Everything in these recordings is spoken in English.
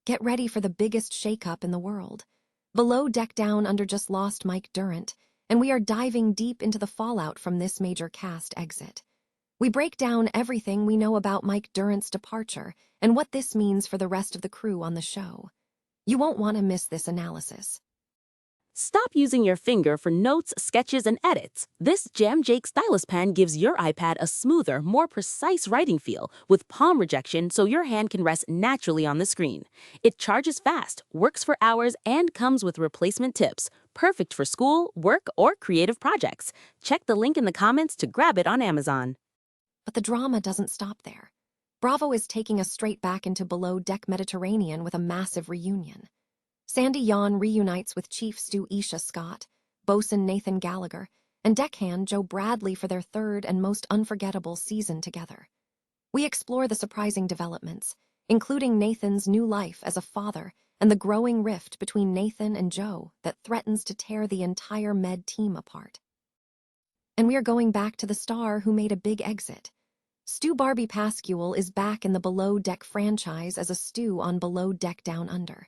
Get ready for the biggest shakeup in the world. Below Deck Down Under just lost Mike Durrant, and we are diving deep into the fallout from this major cast exit. We break down everything we know about Mike Durrant's departure and what this means for the rest of the crew on the show. You won't want to miss this analysis. Stop using your finger for notes, sketches, and edits. This Jam Jake stylus pen gives your iPad a smoother, more precise writing feel with palm rejection so your hand can rest naturally on the screen. It charges fast, works for hours, and comes with replacement tips. Perfect for school, work, or creative projects. Check the link in the comments to grab it on Amazon. But the drama doesn't stop there. Bravo is taking us straight back into Below Deck Mediterranean with a massive reunion. Sandy Yawn reunites with Chief Stew Isha Scott, Bosun Nathan Gallagher, and deckhand Joe Bradley for their third and most unforgettable season together. We explore the surprising developments, including Nathan's new life as a father and the growing rift between Nathan and Joe that threatens to tear the entire Med team apart. And we are going back to the star who made a big exit. Stu Barbie Pascual is back in the Below Deck franchise as a Stu on Below Deck Down Under.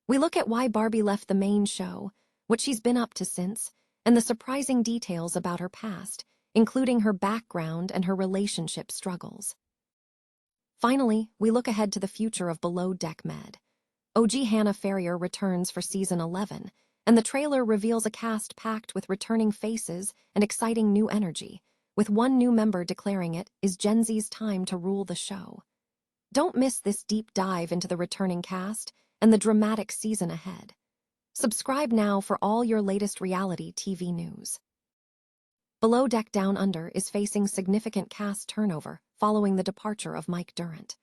We look at why Barbie left the main show, what she's been up to since, and the surprising details about her past, including her background and her relationship struggles. Finally, we look ahead to the future of Below Deck Med. OG Hannah Ferrier returns for Season 11, and the trailer reveals a cast packed with returning faces and exciting new energy, with one new member declaring it is Gen Z's time to rule the show. Don't miss this deep dive into the returning cast and the dramatic season ahead. Subscribe now for all your latest reality TV news. Below Deck Down Under is facing significant cast turnover following the departure of Mike Durrant.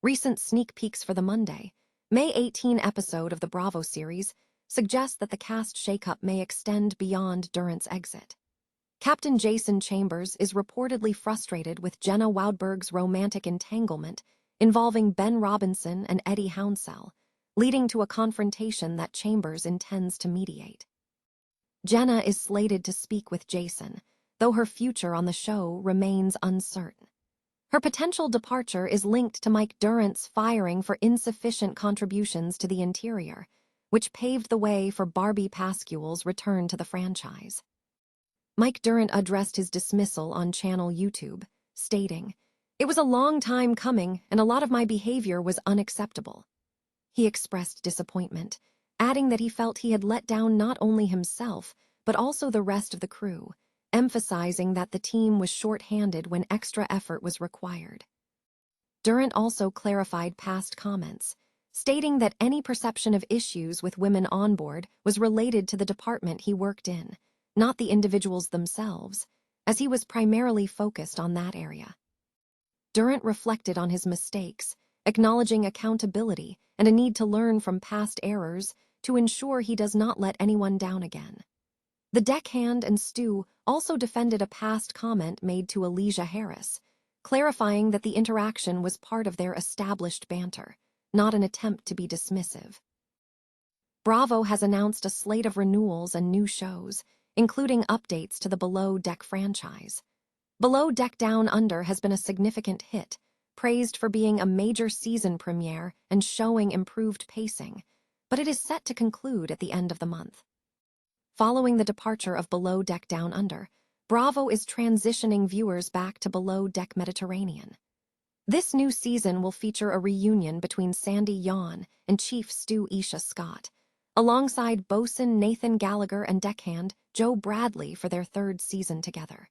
Recent sneak peeks for the Monday, May 18 episode of the Bravo series suggest that the cast shakeup may extend beyond Durrant's exit. Captain Jason Chambers is reportedly frustrated with Jenna Woudberg's romantic entanglement involving Ben Robinson and Eddie Hounsell, leading to a confrontation that Chambers intends to mediate. Jenna is slated to speak with Jason, though her future on the show remains uncertain. Her potential departure is linked to Mike Durrant's firing for insufficient contributions to the interior, which paved the way for Barbie Pascual's return to the franchise. Mike Durrant addressed his dismissal on channel YouTube, stating, "It was a long time coming, and a lot of my behavior was unacceptable." He expressed disappointment, adding that he felt he had let down not only himself, but also the rest of the crew, emphasizing that the team was short-handed when extra effort was required. Durrant also clarified past comments, stating that any perception of issues with women on board was related to the department he worked in, not the individuals themselves, as he was primarily focused on that area. Durrant reflected on his mistakes, acknowledging accountability and a need to learn from past errors to ensure he does not let anyone down again. The deckhand and Stu also defended a past comment made to Alicia Harris, clarifying that the interaction was part of their established banter, not an attempt to be dismissive. Bravo has announced a slate of renewals and new shows, including updates to the Below Deck franchise. Below Deck Down Under has been a significant hit, praised for being a major season premiere and showing improved pacing, but it is set to conclude at the end of the month. Following the departure of Below Deck Down Under, Bravo is transitioning viewers back to Below Deck Mediterranean. This new season will feature a reunion between Sandy Yawn and Chief Stew Isha Scott, alongside Bosun Nathan Gallagher and deckhand Joe Bradley for their third season together.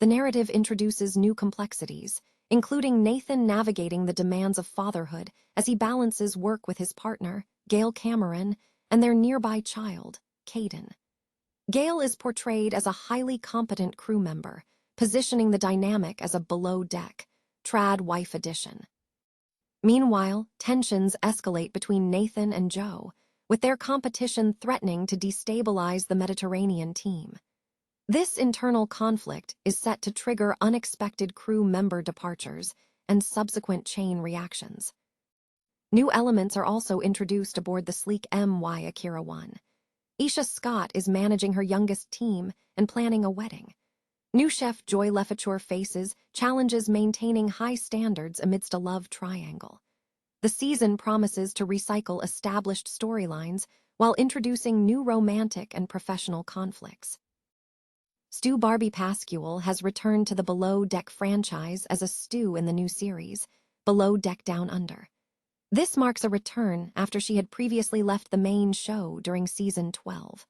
The narrative introduces new complexities, including Nathan navigating the demands of fatherhood as he balances work with his partner, Gail Cameron, and their nearby child, Caden. Gail is portrayed as a highly competent crew member, positioning the dynamic as a below deck, trad wife edition. Meanwhile, tensions escalate between Nathan and Joe, with their competition threatening to destabilize the Mediterranean team. This internal conflict is set to trigger unexpected crew member departures and subsequent chain reactions. New elements are also introduced aboard the sleek MY Akira 1. Isha Scott is managing her youngest team and planning a wedding. New chef Joy Lefouture faces challenges maintaining high standards amidst a love triangle. The season promises to recycle established storylines while introducing new romantic and professional conflicts. Barbie Pascual has returned to the Below Deck franchise as a Stu in the new series, Below Deck Down Under. This marks a return after she had previously left the main show during season 12.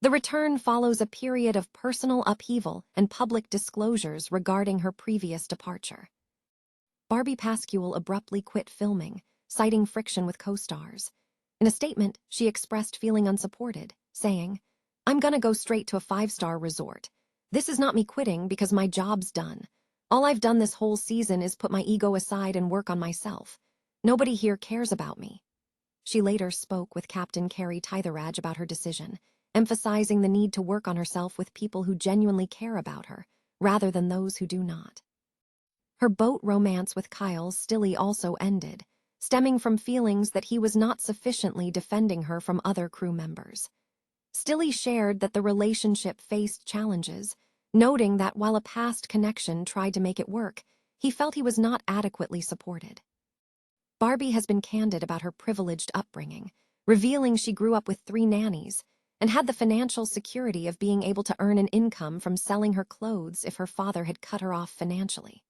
The return follows a period of personal upheaval and public disclosures regarding her previous departure. Barbie Pascual abruptly quit filming, citing friction with co-stars. In a statement, she expressed feeling unsupported, saying, "I'm gonna go straight to a 5-star resort. This is not me quitting because my job's done. All I've done this whole season is put my ego aside and work on myself. Nobody here cares about me." She later spoke with Captain Carrie Titherage about her decision, emphasizing the need to work on herself with people who genuinely care about her, rather than those who do not. Her boat romance with Kyle Stilley also ended, stemming from feelings that he was not sufficiently defending her from other crew members. Stilley shared that the relationship faced challenges, noting that while a past connection tried to make it work, he felt he was not adequately supported. Barbie has been candid about her privileged upbringing, revealing she grew up with 3 nannies and had the financial security of being able to earn an income from selling her clothes if her father had cut her off financially.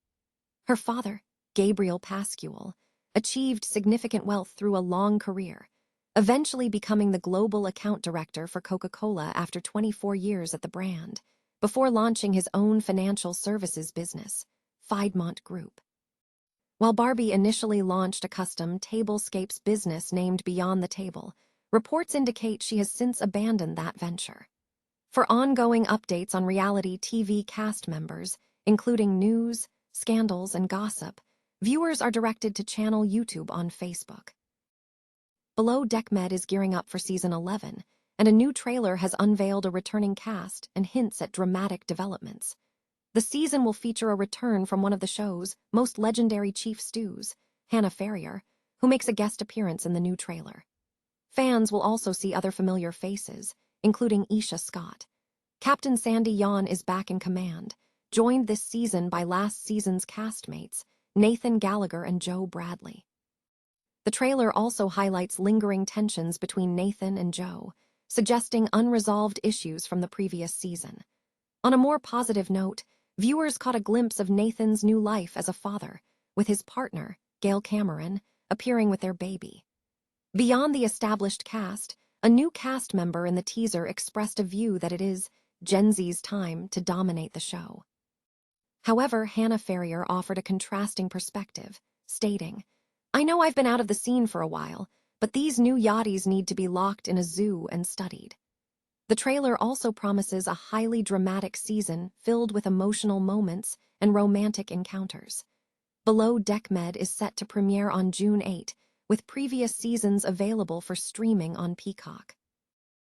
Her father, Gabriel Pascual, achieved significant wealth through a long career, eventually becoming the global account director for Coca-Cola after 24 years at the brand, before launching his own financial services business, Piedmont Group. While Barbie initially launched a custom tablescapes business named Beyond the Table, reports indicate she has since abandoned that venture. For ongoing updates on reality TV cast members, including news, scandals, and gossip, viewers are directed to channel YouTube on Facebook. Below Deck Med is gearing up for season 11, and a new trailer has unveiled a returning cast and hints at dramatic developments. The season will feature a return from one of the show's most legendary chief stews, Hannah Ferrier, who makes a guest appearance in the new trailer. Fans will also see other familiar faces, including Isha Scott. Captain Sandy Yawn is back in command, joined this season by last season's castmates, Nathan Gallagher and Joe Bradley. The trailer also highlights lingering tensions between Nathan and Joe, suggesting unresolved issues from the previous season. On a more positive note, viewers caught a glimpse of Nathan's new life as a father, with his partner, Gail Cameron, appearing with their baby. Beyond the established cast, a new cast member in the teaser expressed a view that it is Gen Z's time to dominate the show. However, Hannah Ferrier offered a contrasting perspective, stating, "I know I've been out of the scene for a while, but these new yachties need to be locked in a zoo and studied." The trailer also promises a highly dramatic season filled with emotional moments and romantic encounters. Below Deck Med is set to premiere on June 8, with previous seasons available for streaming on Peacock.